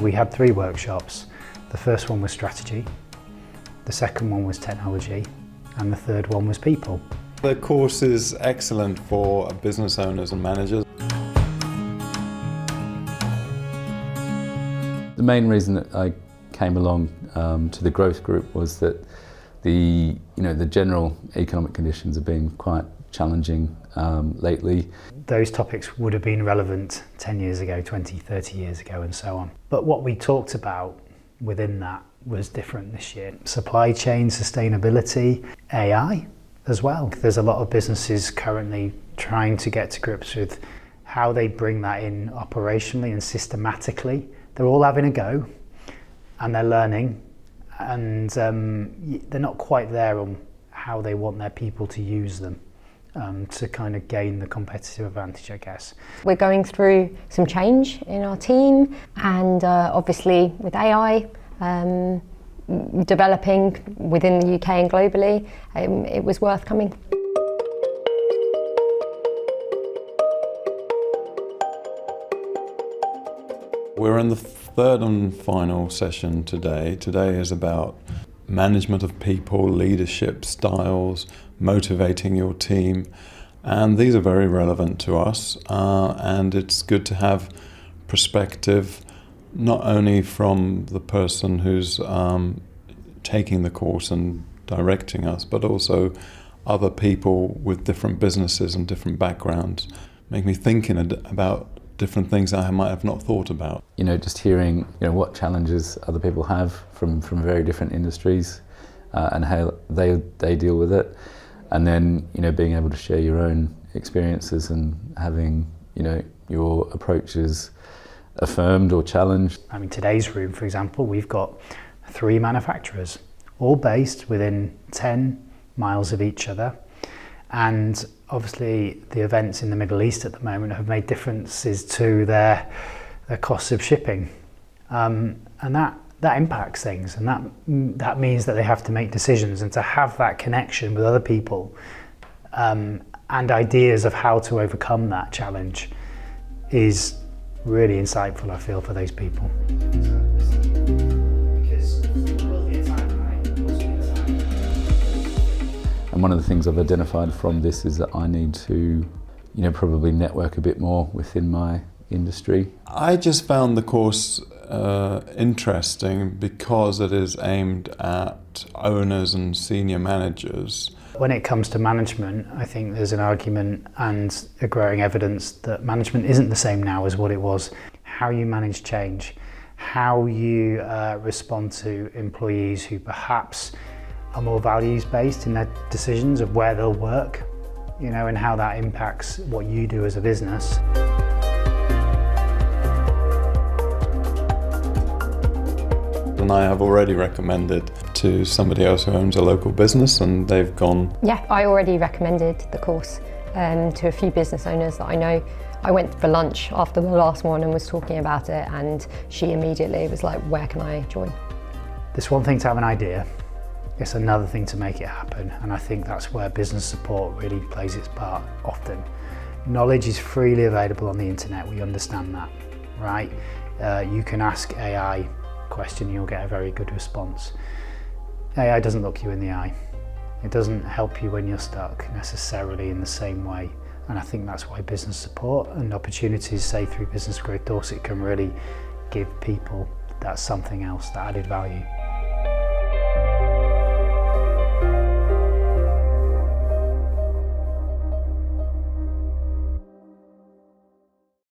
We had 3 workshops. The first one was strategy, the second one was technology, and the third one was people. The course is excellent for business owners and managers. The main reason that I came along to the growth group was that the general economic conditions have been quite challenging lately. Those topics would have been relevant 10 years ago, 20, 30 years ago and so on. But what we talked about within that was different this year. Supply chain, sustainability, AI as well. There's a lot of businesses currently trying to get to grips with how they bring that in operationally and systematically. They're all having a go and they're learning, and they're not quite there on how they want their people to use them to kind of gain the competitive advantage, I guess. We're going through some change in our team, and obviously with AI developing within the UK and globally, it was worth coming. We're in the third and final session today. Today is about management of people, leadership styles, motivating your team, and these are very relevant to us, and it's good to have perspective not only from the person who's taking the course and directing us, but also other people with different businesses and different backgrounds. Make me thinking about different things I might have not thought about. Just hearing what challenges other people have from very different industries and how they deal with it, and then being able to share your own experiences and having your approaches affirmed or challenged. I mean, today's room, for example, we've got 3 manufacturers, all based within 10 miles of each other. And obviously the events in the Middle East at the moment have made differences to their costs of shipping. And that impacts things, and that means that they have to make decisions, and to have that connection with other people and ideas of how to overcome that challenge is really insightful, I feel, for those people. And one of the things I've identified from this is that I need to, probably network a bit more within my industry. I just found the course interesting because it is aimed at owners and senior managers. When it comes to management, I think there's an argument and a growing evidence that management isn't the same now as what it was. How you manage change, how you respond to employees who perhaps are more values-based in their decisions of where they'll work, and how that impacts what you do as a business. And I have already recommended to somebody else who owns a local business, and they've gone. Yeah, I already recommended the course to a few business owners that I know. I went for lunch after the last one and was talking about it, and she immediately was like, where can I join? It's one thing to have an idea. It's another thing to make it happen, and I think that's where business support really plays its part often. Knowledge is freely available on the internet, we understand that, right? You can ask AI a question, you'll get a very good response. AI doesn't look you in the eye. It doesn't help you when you're stuck necessarily in the same way, and I think that's why business support and opportunities, say through Business Growth Dorset, can really give people that something else, that added value.